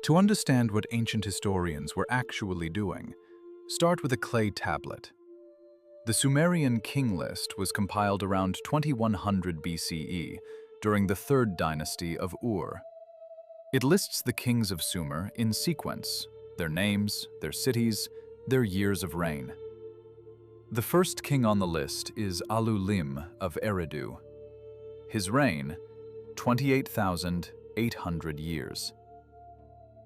To understand what ancient historians were actually doing, start with a clay tablet. The Sumerian king list was compiled around 2100 BCE during the third dynasty of Ur. It lists the kings of Sumer in sequence, their names, their cities, their years of reign. The first king on the list is Alulim of Eridu. His reign, 28,800 years.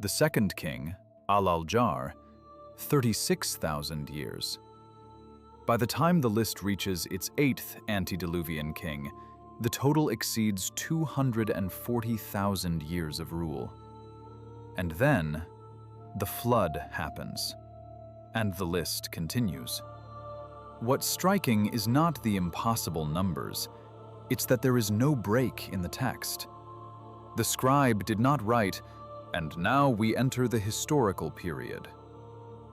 The second king, Al-Aljar, 36,000 years. By the time the list reaches its eighth antediluvian king, the total exceeds 240,000 years of rule. And then, the flood happens, and the list continues. What's striking is not the impossible numbers, it's that there is no break in the text. The scribe did not write, "And now we enter the historical period."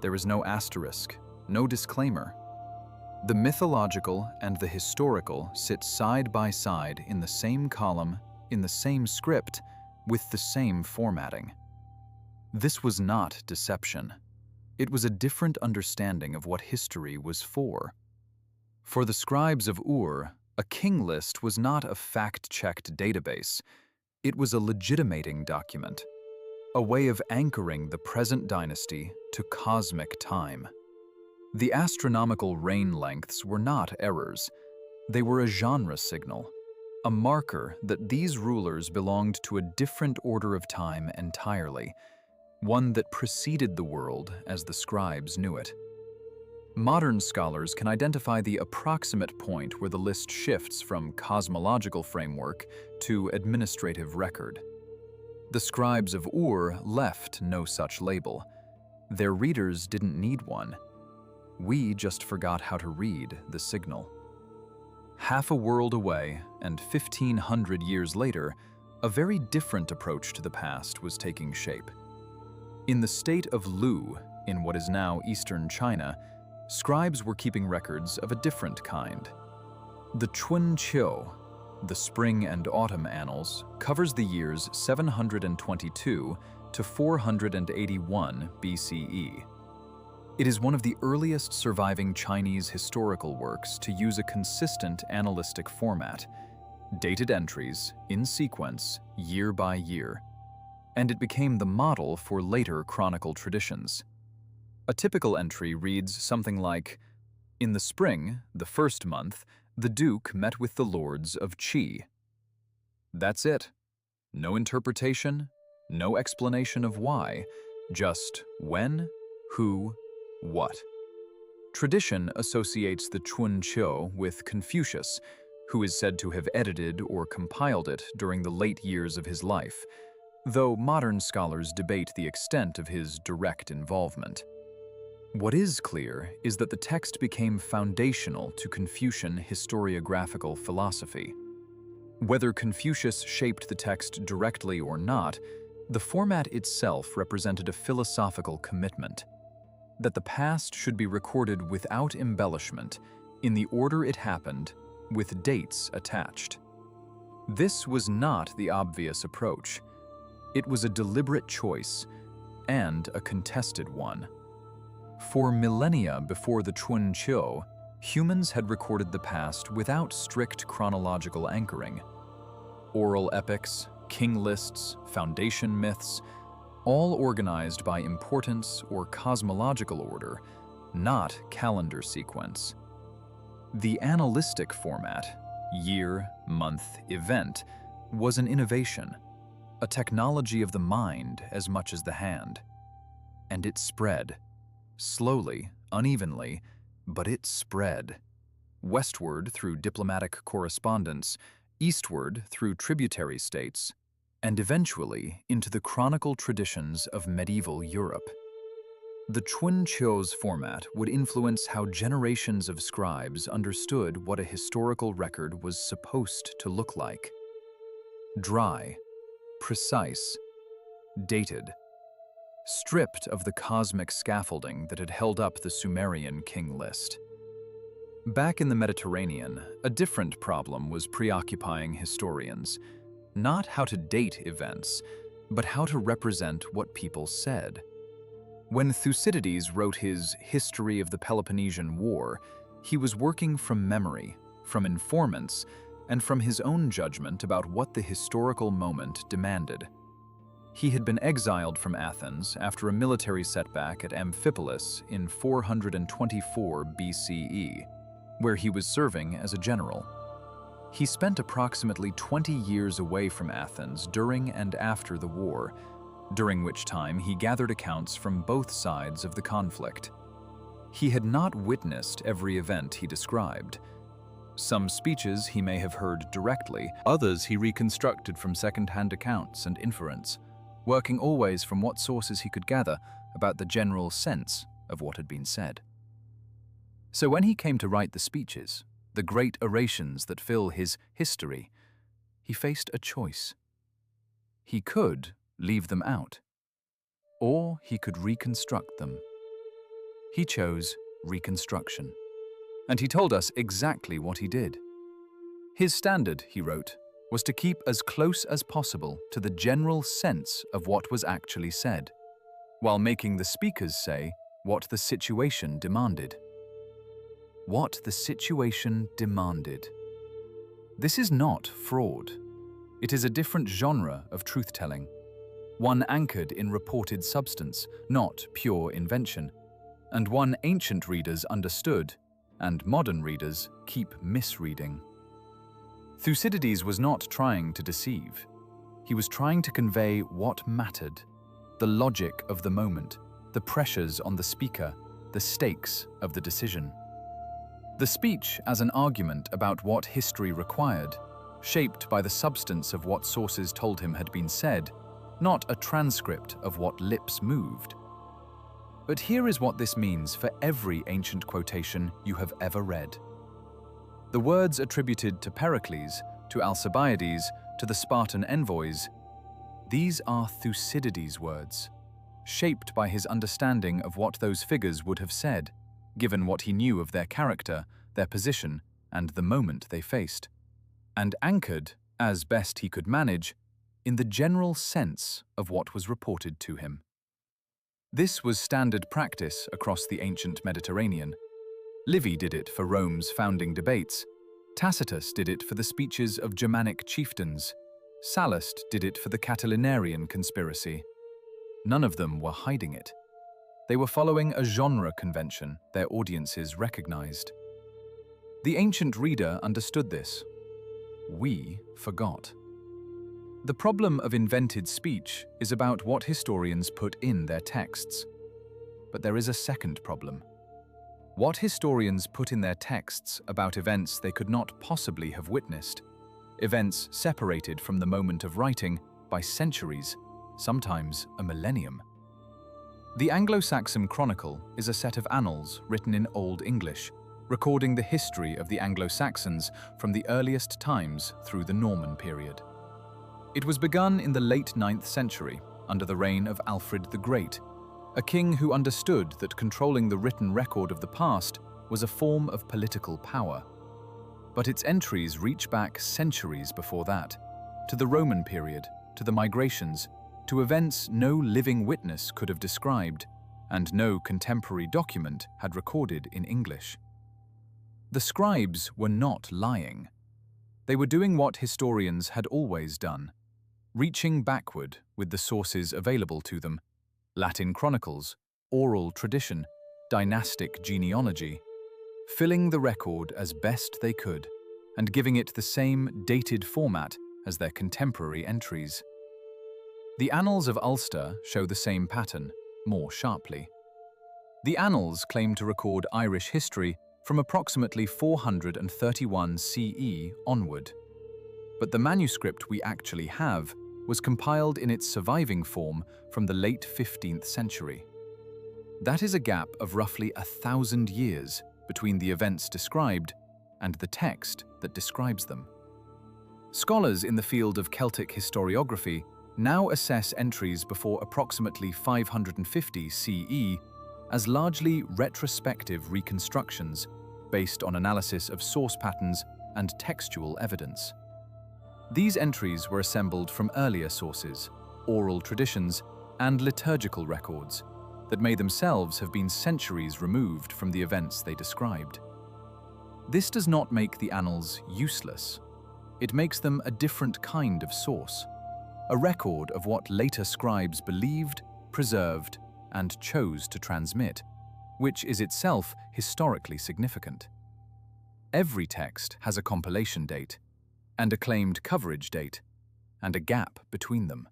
There is no asterisk, no disclaimer. The mythological and the historical sit side by side in the same column, in the same script, with the same formatting. This was not deception. It was a different understanding of what history was for. For the scribes of Ur, a king list was not a fact-checked database. It was a legitimating document, a way of anchoring the present dynasty to cosmic time. The astronomical reign lengths were not errors. They were a genre signal, a marker that these rulers belonged to a different order of time entirely, one that preceded the world as the scribes knew it. Modern scholars can identify the approximate point where the list shifts from cosmological framework to administrative record. The scribes of Ur left no such label. Their readers didn't need one. We just forgot how to read the signal. Half a world away, and 1,500 years later, a very different approach to the past was taking shape. In the state of Lu, in what is now eastern China, scribes were keeping records of a different kind. The Chunqiu, the Spring and Autumn Annals, covers the years 722 to 481 BCE. It is one of the earliest surviving Chinese historical works to use a consistent analytic format, dated entries, in sequence, year by year, and it became the model for later chronicle traditions. A typical entry reads something like, "In the spring, the first month, the Duke met with the lords of Qi." That's it. No interpretation, no explanation of why, just when, who, what. Tradition associates the Chunqiu with Confucius, who is said to have edited or compiled it during the late years of his life, though modern scholars debate the extent of his direct involvement. What is clear is that the text became foundational to Confucian historiographical philosophy. Whether Confucius shaped the text directly or not, the format itself represented a philosophical commitment, that the past should be recorded without embellishment, in the order it happened, with dates attached. This was not the obvious approach. It was a deliberate choice, and a contested one. For millennia before the Chunqiu, humans had recorded the past without strict chronological anchoring. Oral epics, king lists, foundation myths, all organized by importance or cosmological order, not calendar sequence. The annalistic format, year, month, event, was an innovation, a technology of the mind as much as the hand. And it spread. Slowly, unevenly, but it spread. Westward through diplomatic correspondence, eastward through tributary states, and eventually into the chronicle traditions of medieval Europe. The Chunqiu's format would influence how generations of scribes understood what a historical record was supposed to look like. Dry, precise, dated, stripped of the cosmic scaffolding that had held up the Sumerian king list. Back in the Mediterranean, a different problem was preoccupying historians. Not how to date events, but how to represent what people said. When Thucydides wrote his History of the Peloponnesian War, he was working from memory, from informants, and from his own judgment about what the historical moment demanded. He had been exiled from Athens after a military setback at Amphipolis in 424 BCE, where he was serving as a general. He spent approximately 20 years away from Athens during and after the war, during which time he gathered accounts from both sides of the conflict. He had not witnessed every event he described. Some speeches he may have heard directly, others he reconstructed from second-hand accounts and inference, working always from what sources he could gather about the general sense of what had been said. So when he came to write the speeches, the great orations that fill his history, he faced a choice. He could leave them out, or he could reconstruct them. He chose reconstruction, and he told us exactly what he did. His standard, he wrote, was to keep as close as possible to the general sense of what was actually said, while making the speakers say what the situation demanded. What the situation demanded. This is not fraud. It is a different genre of truth-telling, one anchored in reported substance, not pure invention, and one ancient readers understood and modern readers keep misreading. Thucydides was not trying to deceive. He was trying to convey what mattered, the logic of the moment, the pressures on the speaker, the stakes of the decision. The speech as an argument about what history required, shaped by the substance of what sources told him had been said, not a transcript of what lips moved. But here is what this means for every ancient quotation you have ever read. The words attributed to Pericles, to Alcibiades, to the Spartan envoys, these are Thucydides' words, shaped by his understanding of what those figures would have said, given what he knew of their character, their position, and the moment they faced, and anchored, as best he could manage, in the general sense of what was reported to him. This was standard practice across the ancient Mediterranean. Livy did it for Rome's founding debates. Tacitus did it for the speeches of Germanic chieftains. Sallust did it for the Catilinarian conspiracy. None of them were hiding it. They were following a genre convention their audiences recognized. The ancient reader understood this. We forgot. The problem of invented speech is about what historians put in their texts. But there is a second problem. What historians put in their texts about events they could not possibly have witnessed, events separated from the moment of writing by centuries, sometimes a millennium. The Anglo-Saxon Chronicle is a set of annals written in Old English, recording the history of the Anglo-Saxons from the earliest times through the Norman period. It was begun in the late 9th century, under the reign of Alfred the Great, a king who understood that controlling the written record of the past was a form of political power. But its entries reach back centuries before that, to the Roman period, to the migrations, to events no living witness could have described, and no contemporary document had recorded in English. The scribes were not lying. They were doing what historians had always done, reaching backward with the sources available to them: Latin chronicles, oral tradition, dynastic genealogy, filling the record as best they could and giving it the same dated format as their contemporary entries. The Annals of Ulster show the same pattern, more sharply. The Annals claim to record Irish history from approximately 431 CE onward. But the manuscript we actually have was compiled in its surviving form from the late 15th century. That is a gap of roughly 1,000 years between the events described and the text that describes them. Scholars in the field of Celtic historiography now assess entries before approximately 550 CE as largely retrospective reconstructions based on analysis of source patterns and textual evidence. These entries were assembled from earlier sources, oral traditions, and liturgical records that may themselves have been centuries removed from the events they described. This does not make the annals useless. It makes them a different kind of source, a record of what later scribes believed, preserved, and chose to transmit, which is itself historically significant. Every text has a compilation date, and a claimed coverage date, and a gap between them.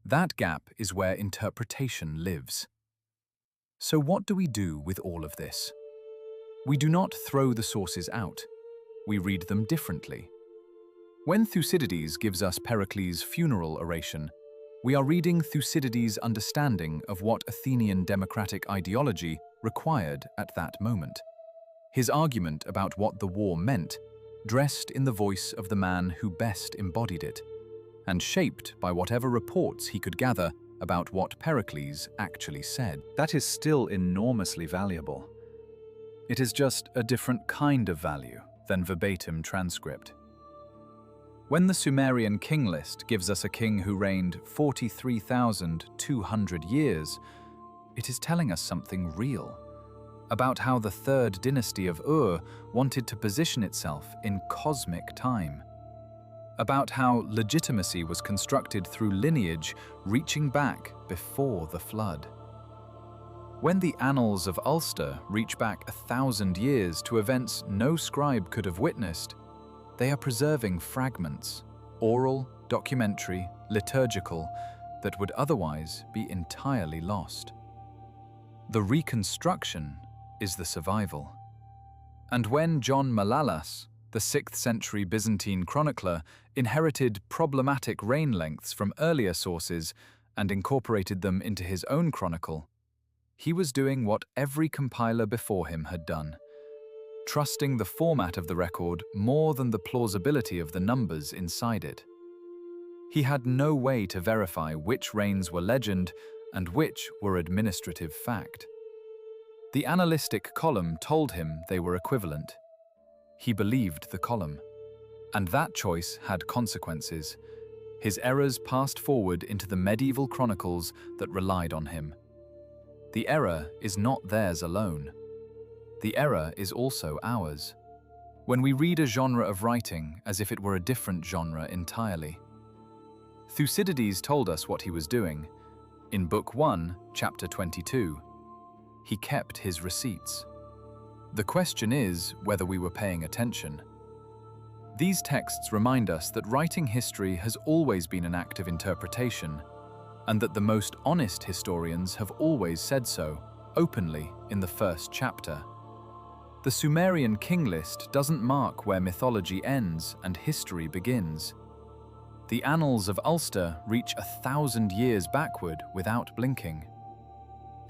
That gap is where interpretation lives. So what do we do with all of this? We do not throw the sources out. We read them differently. When Thucydides gives us Pericles' funeral oration, we are reading Thucydides' understanding of what Athenian democratic ideology required at that moment. His argument about what the war meant, dressed in the voice of the man who best embodied it, and shaped by whatever reports he could gather about what Pericles actually said. That is still enormously valuable. It is just a different kind of value than verbatim transcript. When the Sumerian king list gives us a king who reigned 43,200 years, it is telling us something real about how the third dynasty of Ur wanted to position itself in cosmic time, about how legitimacy was constructed through lineage reaching back before the flood. When the Annals of Ulster reach back 1,000 years to events no scribe could have witnessed, they are preserving fragments, oral, documentary, liturgical, that would otherwise be entirely lost. The reconstruction is the survival. And when John Malalas, the 6th century Byzantine chronicler, inherited problematic reign lengths from earlier sources and incorporated them into his own chronicle, he was doing what every compiler before him had done, trusting the format of the record more than the plausibility of the numbers inside it. He had no way to verify which reigns were legend and which were administrative fact. The annalistic column told him they were equivalent. He believed the column, and that choice had consequences. His errors passed forward into the medieval chronicles that relied on him. The error is not theirs alone. The error is also ours, when we read a genre of writing as if it were a different genre entirely. Thucydides told us what he was doing. In Book 1, Chapter 22, he kept his receipts. The question is whether we were paying attention. These texts remind us that writing history has always been an act of interpretation, and that the most honest historians have always said so, openly in the first chapter. The Sumerian king list doesn't mark where mythology ends and history begins. The Annals of Ulster reach 1,000 years backward without blinking.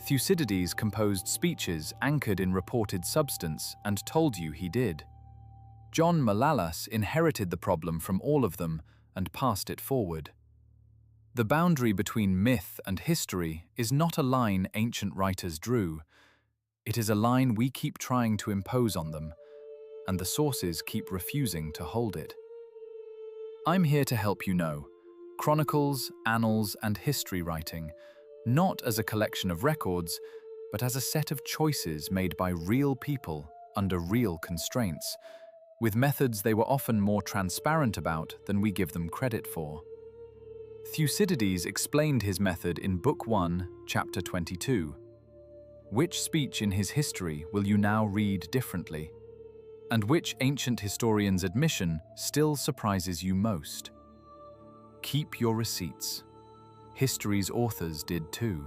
Thucydides composed speeches anchored in reported substance and told you he did. John Malalas inherited the problem from all of them and passed it forward. The boundary between myth and history is not a line ancient writers drew. It is a line we keep trying to impose on them, and the sources keep refusing to hold it. I'm here to help you know chronicles, annals, and history writing, not as a collection of records, but as a set of choices made by real people under real constraints, with methods they were often more transparent about than we give them credit for. Thucydides explained his method in Book 1, Chapter 22. Which speech in his history will you now read differently? And which ancient historian's admission still surprises you most? Keep your receipts. History's authors did too.